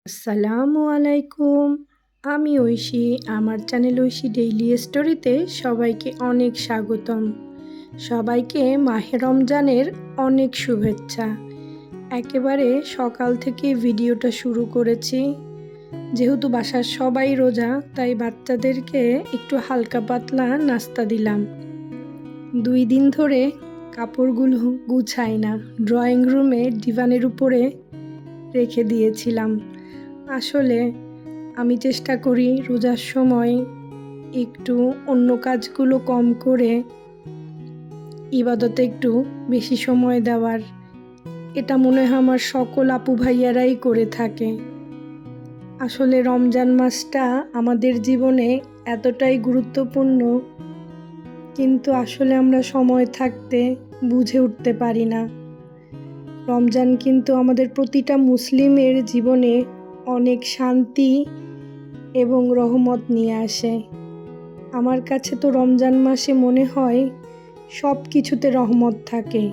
আসসালামু আলাইকুম। আমি ঐশী। আমার চ্যানেল ঐশী ডেইলি স্টোরিতে সবাইকে অনেক স্বাগতম। সবাইকে মাহে রমজানের অনেক শুভেচ্ছা। একেবারে সকাল থেকে ভিডিওটা শুরু করেছি। যেহেতু বাসার সবাই রোজা, তাই বাচ্চাদেরকে একটু হালকা পাতলা নাস্তা দিলাম। 2 দিন ধরে কাপড়গুলো গুছাই না, ড্রয়িং রুমে ডিভানের উপরে রেখে দিয়েছিলাম। আসলে আমি চেষ্টা করি রোজার সময় একটু অন্য কাজগুলো কম করে ইবাদতে একটু বেশি সময় দেওয়ার। এটা মনে হয় আমার সকল আপু ভাইয়ারাই করে থাকে। আসলে রমজান মাসটা আমাদের জীবনে এতটাই গুরুত্বপূর্ণ, কিন্তু আসলে আমরা সময় থাকতে বুঝে উঠতে পারি না। রমজান কিন্তু আমাদের প্রতিটা মুসলিমের জীবনে অনেক শান্তি এবং রহমত নিয়ে আসে। আমার কাছে তো রমজান মাসে মনে হয় সব কিছুতে রহমত থাকে,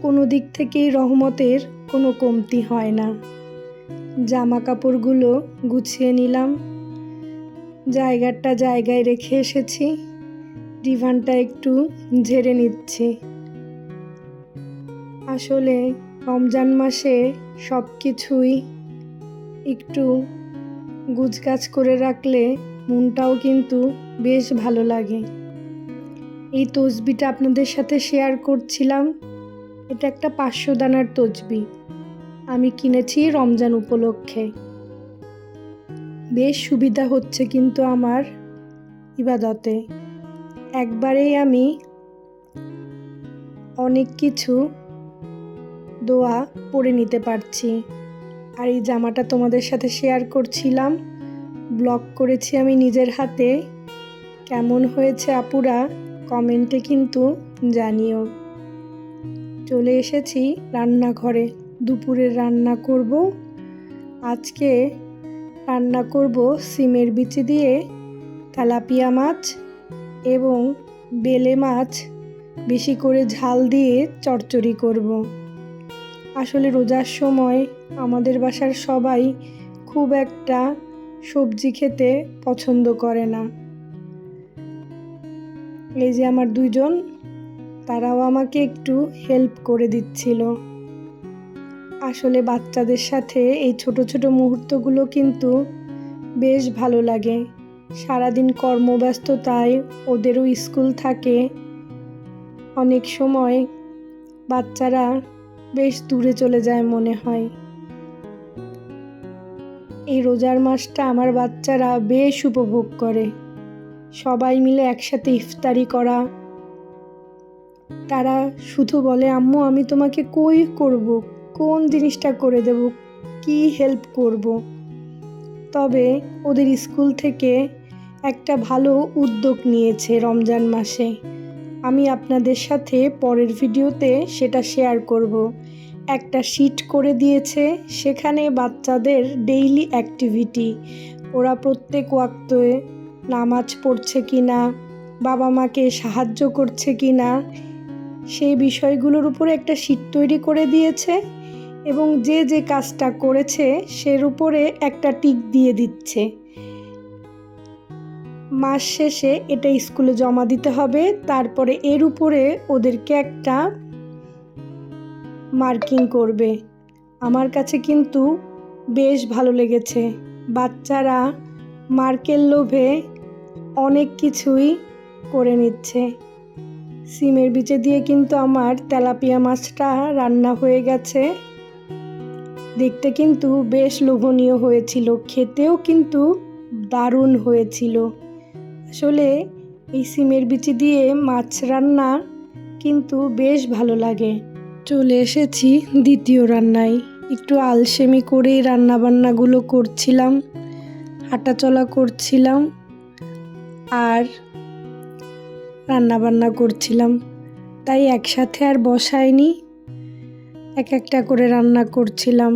কোনো দিক থেকেই রহমতের কোনো কমতি হয় না। জামা কাপড়গুলো গুছিয়ে নিলাম, জায়গাটা জায়গায় রেখে এসেছি, ডিভানটা একটু ঝেড়ে নিচ্ছি। আসলে রমজান মাসে সব কিছুই একটু গুছগাছ করে রাখলে মনটাও কিন্তু বেশ ভালো লাগে। এই তসবিটা আপনাদের সাথে শেয়ার করছিলাম। এটা একটা 500 দানার তসবি, আমি কিনেছি রমজান উপলক্ষে। বেশ সুবিধা হচ্ছে কিন্তু আমার ইবাদতে। একবারেই আমি অনেক কিছু দোয়া পড়ে নিতে পারছি। আর এই জামাটা তোমাদের সাথে শেয়ার করছিলাম, ব্লগ করেছি আমি নিজের হাতে। কেমন হয়েছে আপুরা কমেন্টে কিন্তু জানিও। চলে এসেছি রান্নাঘরে, দুপুরের রান্না করব। আজকে রান্না করব সিমের বিচি দিয়ে তেলাপিয়া মাছ এবং বেলে মাছ বেশি করে ঝাল দিয়ে চচ্চড়ি করব। আসলে রোজার সময় আমাদের বাসার সবাই খুব একটা সবজি খেতে পছন্দ করে না। এই যে আমার 2 জন, তারাও আমাকে একটু হেল্প করে দিচ্ছিল। আসলে বাচ্চাদের সাথে এই ছোট ছোট মুহূর্তগুলো কিন্তু বেশ ভালো লাগে। সারাদিন কর্মব্যস্ততায় ওদেরও স্কুল থাকে, অনেক সময় বাচ্চারা বেশ দূরে চলে যায় মনে হয়। এই রোজার মাসটা আমার বাচ্চারা বেশ উপভোগ করে। সবাই মিলে একসাথে ইফতারি করা। তারা শুধু বলে, আম্মু আমি তোমাকে কই করব, কোন জিনিসটা করে দেব, কি হেল্প করব। তবে ওদের স্কুল থেকে একটা ভালো উদ্যোগ নিয়েছে রমজান মাসে। আমি আপনাদের সাথে পরের ভিডিওতে সেটা শেয়ার করব। একটা শিট করে দিয়েছে, সেখানে বাচ্চাদের ডেইলি অ্যাক্টিভিটি, ওরা প্রত্যেক ওয়াক্তে নামাজ পড়ছে কিনা, বাবা মাকে সাহায্য করছে কিনা, সেই বিষয়গুলোর উপরে একটা শিট তৈরি করে দিয়েছে এবং যে যে কাজটা করেছে সের উপরে একটা টিক দিয়ে দিচ্ছে। মাস শেষে এটা স্কুলে জমা দিতে হবে, তারপরে এর উপরে ওদেরকে একটা মার্কিং করবে। আমার কাছে কিন্তু বেশ ভালো লেগেছে। বাচ্চারা মার্কের লোভে অনেক কিছুই করে নিচ্ছে। সিমের বিচে দিয়ে কিন্তু আমার তেলাপিয়া মাছটা রান্না হয়ে গেছে। দেখতে কিন্তু বেশ লোভনীয় হয়েছিল, খেতেও কিন্তু দারুণ হয়েছিল। আসলে এই সিমের বিচি দিয়ে মাছ রান্না কিন্তু বেশ ভালো লাগে। চলে এসেছি দ্বিতীয় রান্নায়। একটু আলসেমি করেই রান্নাবান্নাগুলো করছিলাম, হাঁটাচলা করছিলাম আর রান্নাবান্না করছিলাম, তাই একসাথে আর বসাইনি, এক একটা করে রান্না করছিলাম।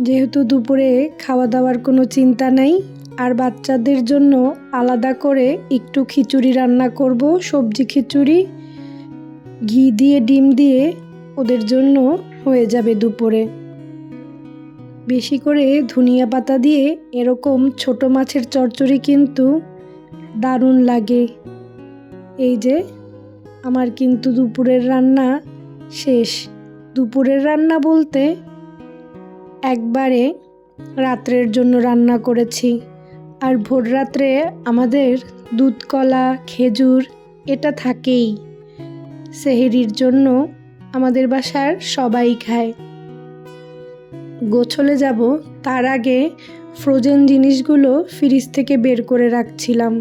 যেহেতু দুপুরে খাওয়া দাওয়ার কোনো চিন্তা নেই, আর বাচ্চাদের জন্য আলাদা করে একটু খিচুড়ি রান্না করব, সবজি খিচুড়ি, ঘি দিয়ে ডিম দিয়ে ওদের জন্য হয়ে যাবে দুপুরে। বেশি করে ধনিয়া পাতা দিয়ে এরকম ছোট মাছের চচ্চড়ি কিন্তু দারুণ লাগে। এই যে আমার কিন্তু দুপুরের রান্না শেষ। দুপুরের রান্না বলতে একবারে রাত্রের জন্য রান্না করেছি। আর ভোর রাত্রে আমাদের দুধ কলা খেজুর এটা থাকেই। সেহরির জন্য আমাদের বাসার সবাই খায়। গোছলে যাব তার আগে ফ্রোজেন জিনিসগুলো ফ্রিজ থেকে বের করে রাখছিলাম।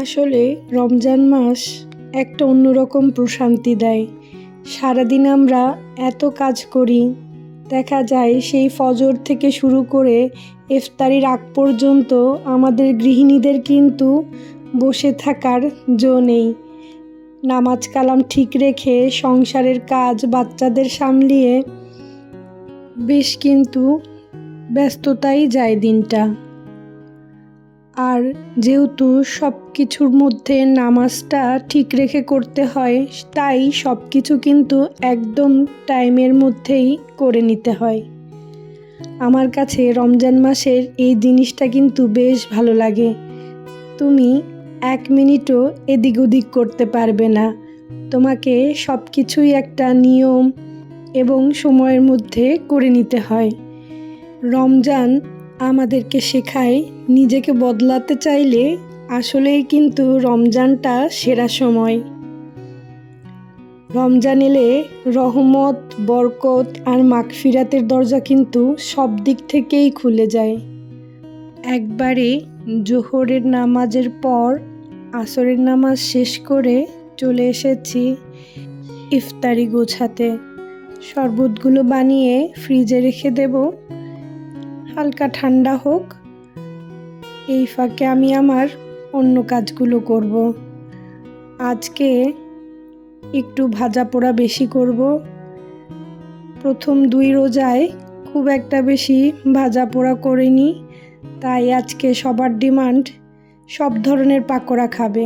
আসলে রমজান মাস একটা অন্যরকম প্রশান্তি দেয়। সারাদিন আমরা এত কাজ করি, দেখা যায় সেই ফজর থেকে শুরু করে ইফতারির আগ পর্যন্ত আমাদের গৃহিণীদের কিন্তু বসে থাকার জো নেই। নামাজ কালাম ঠিক রেখে সংসারের কাজ বাচ্চাদের সামলিয়ে বেশ কিন্তু ব্যস্ততাই যায় দিনটা। আর যেহেতু সব কিছুর মধ্যে নামাজটা ঠিক রেখে করতে হয়, তাই সব কিছু কিন্তু একদম টাইমের মধ্যেই করে নিতে হয়। আমার কাছে রমজান মাসের এই জিনিসটা কিন্তু বেশ ভালো লাগে। তুমি 1 মিনিটও এদিক ওদিক করতে পারবে না। তোমাকে সব কিছুই একটা নিয়ম এবং সময়ের মধ্যে করে নিতে হয়। রমজান আমাদেরকে শেখায় নিজেকে বদলাতে চাইলে আসলেই কিন্তু রমজানটা সেরা সময়। রমজান এলে রহমত, বরকত আর মাগফিরাতের দরজা কিন্তু সব দিক থেকেই খুলে যায়। একবারে জোহরের নামাজের পর আসরের নামাজ শেষ করে চলে এসেছি ইফতারি গোছাতে। শরবতগুলো বানিয়ে ফ্রিজে রেখে দেব, হালকা ঠান্ডা হোক। এই ফাঁকে আমি আমার অন্য কাজগুলো করব। আজকে একটু ভাজা পোড়া বেশি করব। প্রথম 2 রোজায় খুব একটা বেশি ভাজা পোড়া করিনি, তাই আজকে সবার ডিমান্ড সব ধরনের পাকোড়া খাবে।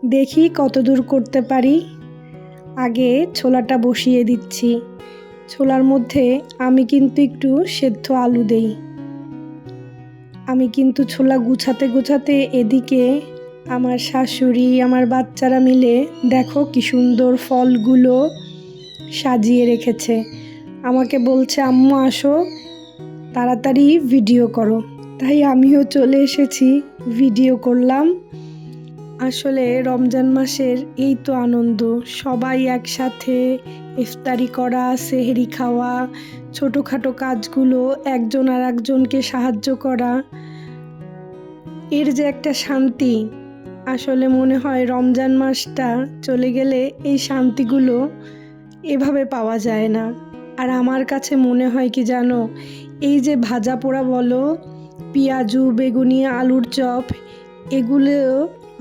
দেখি কতদূর করতে পারি। আগে ছোলাটা বসিয়ে দিচ্ছি। ছোলার মধ্যে আমি কিন্তু একটু সেদ্ধ আলু দেই। আমি কিন্তু ছোলা গুছাতে গুছাতে এদিকে আমার শাশুড়ি, আমার বাচ্চারা মিলে দেখো কি সুন্দর ফলগুলো সাজিয়ে রেখেছে। আমাকে বলছে, আম্মু আসো তাড়াতাড়ি ভিডিও করো। তাই আমিও চলে এসেছি, ভিডিও করলাম। আসলে রমজান মাসের এই তো আনন্দ, সবাই একসাথে ইফতারি করা, সেহরি খাওয়া, ছোটোখাটো কাজগুলো একজন আর একজনকে সাহায্য করা, এর যে একটা শান্তি। আসলে মনে হয় রমজান মাসটা চলে গেলে এই শান্তিগুলো এভাবে পাওয়া যায় না। আর আমার কাছে মনে হয় কি জানো, এই যে ভাজা পোড়া বলো, পেঁয়াজু, বেগুনি, আলুর চপ, এগুলো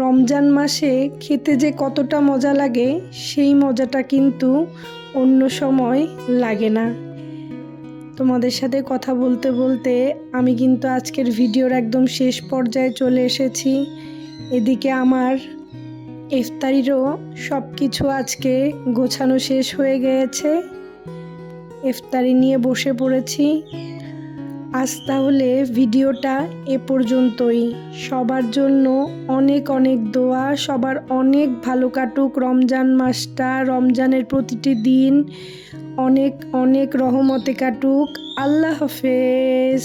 রমজান মাসে খেতে যে কতটা মজা লাগে, সেই মজাটা কিন্তু অন্য সময় লাগে না। তোমাদের সাথে কথা বলতে বলতে আমি কিন্তু আজকের ভিডিওর একদম শেষ পর্যায়ে চলে এসেছি। এদিকে আমার ইফতারিরও সব কিছু আজকে গোছানো শেষ হয়ে গিয়েছে। ইফতারি নিয়ে বসে পড়েছি। আজ তাহলে ভিডিওটা এ পর্যন্তই। সবার জন্য অনেক অনেক দোয়া, সবার অনেক ভালো কাটুক রমজান মাসটা, রমজানের প্রতিটি দিন অনেক অনেক রহমতে কাটুক। আল্লাহ হাফেজ।